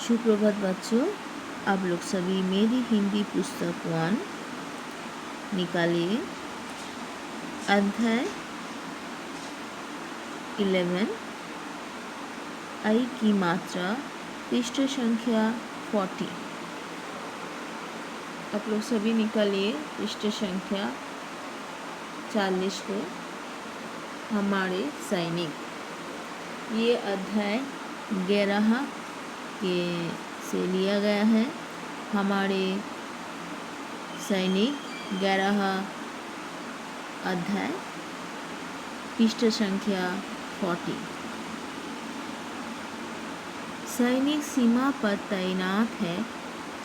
सुप्रभात बच्चों, आप लोग सभी मेरी हिंदी पुस्तक 1 निकालिए। अध्याय 11 आई की मात्रा, पृष्ठ संख्या 40। आप लोग सभी निकालिए पृष्ठ संख्या 40 को। हमारे सैनिक, ये अध्याय 11 के से लिया गया है। हमारे सैनिक 11 अध्याय, पृष्ठ संख्या 40। सैनिक सीमा पर तैनात है,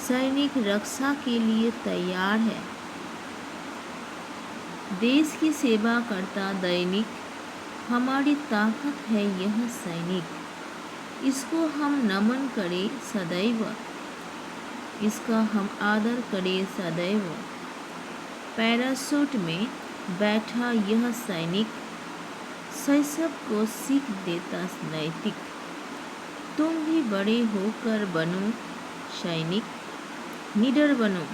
सैनिक रक्षा के लिए तैयार है। देश की सेवा करता दैनिक हमारी ताकत है यह सैनिक। इसको हम नमन करें सदैव, इसका हम आदर करें सदैव। पैराशूट में बैठा यह सैनिक शैशव को सीख देता नैतिक। तुम भी बड़े होकर बनो सैनिक, निडर बनो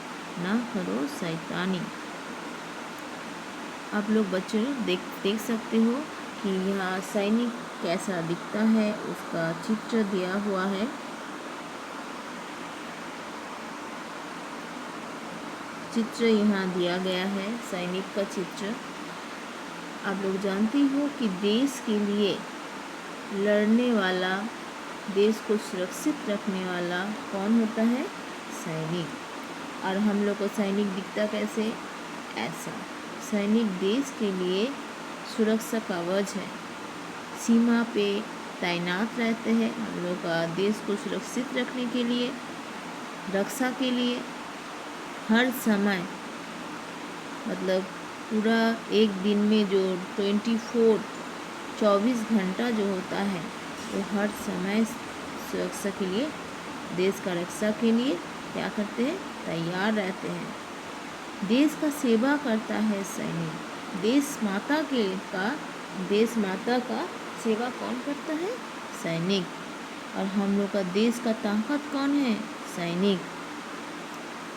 ना करो शैतानी। आप लोग बच्चों देख सकते हो कि यह सैनिक कैसा दिखता है, उसका चित्र दिया हुआ है। चित्र यहाँ दिया गया है, सैनिक का चित्र। आप लोग जानते हो कि देश के लिए लड़ने वाला, देश को सुरक्षित रखने वाला कौन होता है? सैनिक। और हम लोग को सैनिक दिखता कैसे? ऐसा। सैनिक देश के लिए सुरक्षा कवच है, सीमा पे तैनात रहते हैं। हम लोग का देश को सुरक्षित रखने के लिए, रक्षा के लिए हर समय, मतलब पूरा एक दिन में जो 24 घंटा जो होता है, वो हर समय सुरक्षा के लिए, देश का रक्षा के लिए क्या करते हैं? तैयार रहते हैं। देश का सेवा करता है सैनिक। देश माता का सेवा कौन करता है? सैनिक। और हम लोग का देश का ताकत कौन है? सैनिक।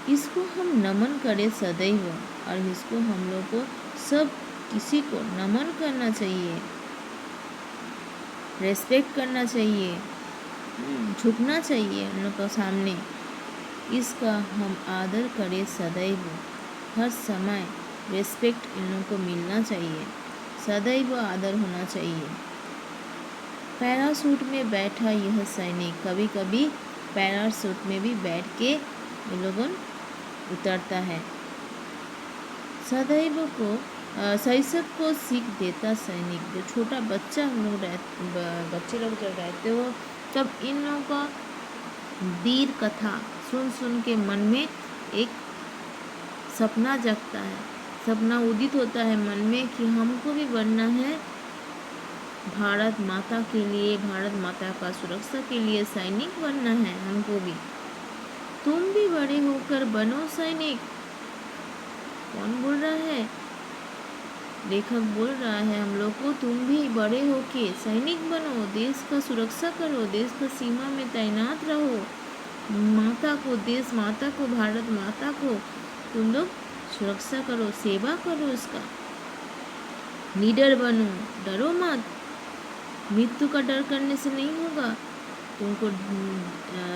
इसको हम नमन करें सदैव, और इसको हम लोग को सब किसी को नमन करना चाहिए, रेस्पेक्ट करना चाहिए, झुकना चाहिए उन लोग के सामने। इसका हम आदर करें सदैव, हर समय रेस्पेक्ट इन लोगों को मिलना चाहिए, सदैव आदर होना चाहिए। पैराशूट में बैठा यह सैनिक, कभी कभी पैराशूट में भी बैठ के इन लोगों उतरता है। सदैव को शैशव को सीख देता सैनिक। जो छोटा बच्चा हम लोग बच्चे लोग जब रहते हो, तब इन लोगों का वीर कथा सुन सुन के मन में एक सपना जगता है, सपना उदित होता है मन में कि हमको भी बनना है भारत माता के लिए, भारत माता का सुरक्षा के लिए सैनिक बनना है हमको भी। तुम भी बड़े होकर बनो सैनिक। कौन बोल रहा है? लेखक बोल रहा है हम लोग को, तुम भी बड़े होके सैनिक बनो, देश का सुरक्षा करो, देश का सीमा में तैनात रहो। माता को, देश माता को, भारत माता को तुम लोग सुरक्षा करो, सेवा करो इसका। निडर बनो, डरो मत। मृत्यु का डर करने से नहीं होगा। तुमको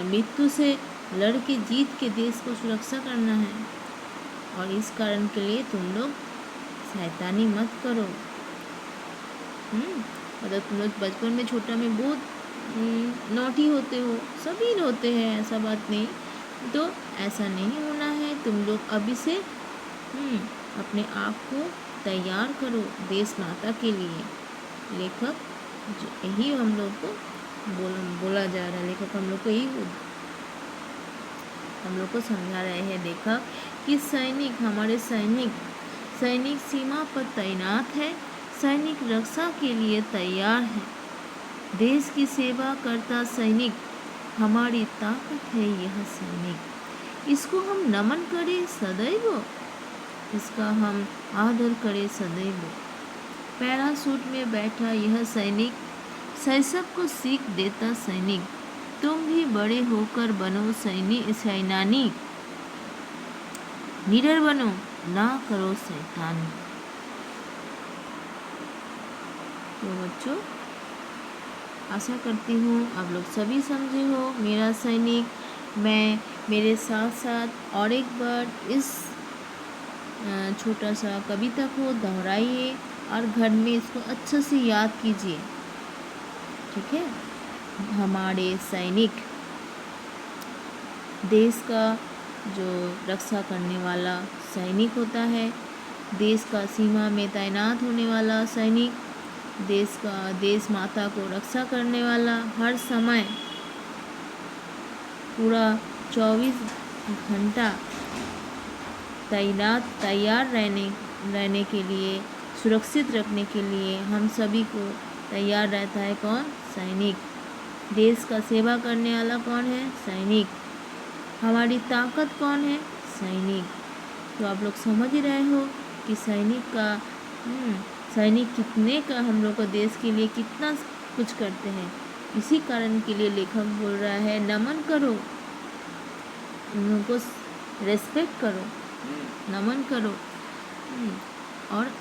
मृत्यु से लड़ के जीत के देश को सुरक्षा करना है, और इस कारण के लिए तुम लोग शैतानी मत करो। मतलब तुम लोग बचपन में, छोटा में बहुत नॉटी होते हो, सभी होते हैं, ऐसा बात नहीं। तो ऐसा नहीं होना है। तुम लोग अभी से अपने आप को तैयार करो देश माता के लिए। लेखक यही हम लोग को बोला जा रहा है। लेखक हम लोग को यही हम लोग को समझा रहे हैं लेखक कि सैनिक, हमारे सैनिक सीमा पर तैनात है, सैनिक रक्षा के लिए तैयार है। देश की सेवा करता सैनिक हमारी ताकत है यह सैनिक। इसको हम नमन करें सदैव, इसका हम आदर करें सदैव। पैराशूट में बैठा यह सैनिक शैशव को सीख देता सैनिक। तुम भी बड़े होकर बनो सैनानी, निडर बनो, ना करो शैतानी। तो बच्चों, आशा करती हूँ आप लोग सभी समझे हो। मेरा सैनिक मैं मेरे साथ साथ और एक बार इस छोटा सा कविता को दोहराइए और घर में इसको अच्छे से याद कीजिए, ठीक है। हमारे सैनिक देश का जो रक्षा करने वाला सैनिक होता है, देश का सीमा में तैनात होने वाला सैनिक, देश माता को रक्षा करने वाला, हर समय पूरा 24 घंटा तैयार रहने के लिए, सुरक्षित रखने के लिए हम सभी को तैयार रहता है। कौन? सैनिक। देश का सेवा करने वाला कौन है? सैनिक। हमारी ताकत कौन है? सैनिक। तो आप लोग समझ ही रहे हो कि सैनिक कितने का हम लोग को देश के लिए कितना कुछ करते हैं। इसी कारण के लिए लेखक बोल रहा है, नमन करो, उन लोगों को रेस्पेक्ट करो, नमन करो, और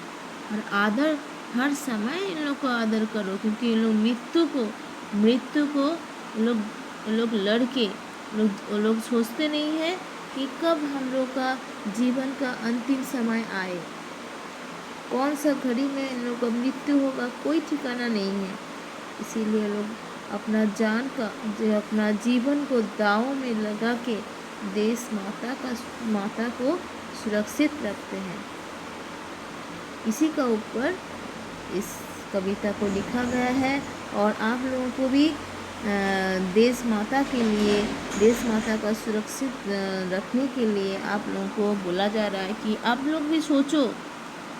आदर, हर समय इन लोग को आदर करो, क्योंकि इन लोग मृत्यु को लोग लड़के लोग सोचते नहीं है कि कब हम लोग का जीवन का अंतिम समय आए, कौन सा घड़ी में इन लोग का मृत्यु होगा, कोई ठिकाना नहीं है। इसीलिए लोग अपना अपना जीवन को दांव में लगा के देश माता को सुरक्षित रखते हैं। इसी का ऊपर इस कविता को लिखा गया है, और आप लोगों को भी देश माता का सुरक्षित रखने के लिए आप लोगों को बोला जा रहा है कि आप लोग भी सोचो,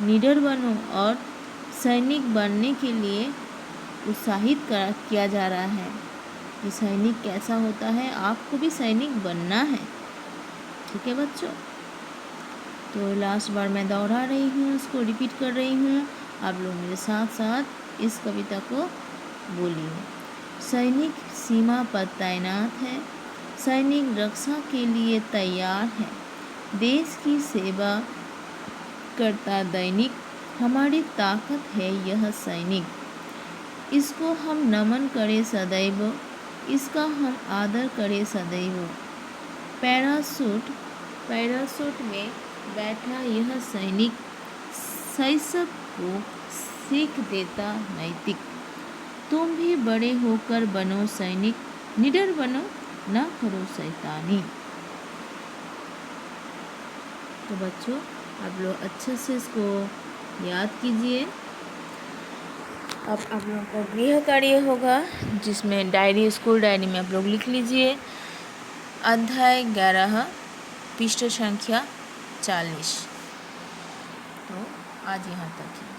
निडर बनो, और सैनिक बनने के लिए उत्साहित किया जा रहा है कि सैनिक कैसा होता है, आपको भी सैनिक बनना है, ठीक है बच्चों। तो लास्ट बार मैं दोहरा रही हूँ, उसको रिपीट कर रही हूँ, आप लोग मेरे साथ साथ इस कविता को बोलिए। सैनिक सीमा पर तैनात है, सैनिक रक्षा के लिए तैयार है, देश की सेवा करता दैनिक, हमारी ताकत है यह सैनिक, इसको हम नमन करें सदैव, इसका हम आदर करें सदैव, पैराशूट में बैठा यह सैनिक, शैशव को सीख देता नैतिक, तुम भी बड़े होकर बनो सैनिक, निडर बनो, ना करो शैतानी। तो बच्चों, आप लोग अच्छे से इसको याद कीजिए। अब आप लोगों को गृह कार्य होगा, जिसमें स्कूल डायरी में आप लोग लिख लीजिए, अध्याय 11, पृष्ठ संख्या 40। तो आज यहाँ तक ही।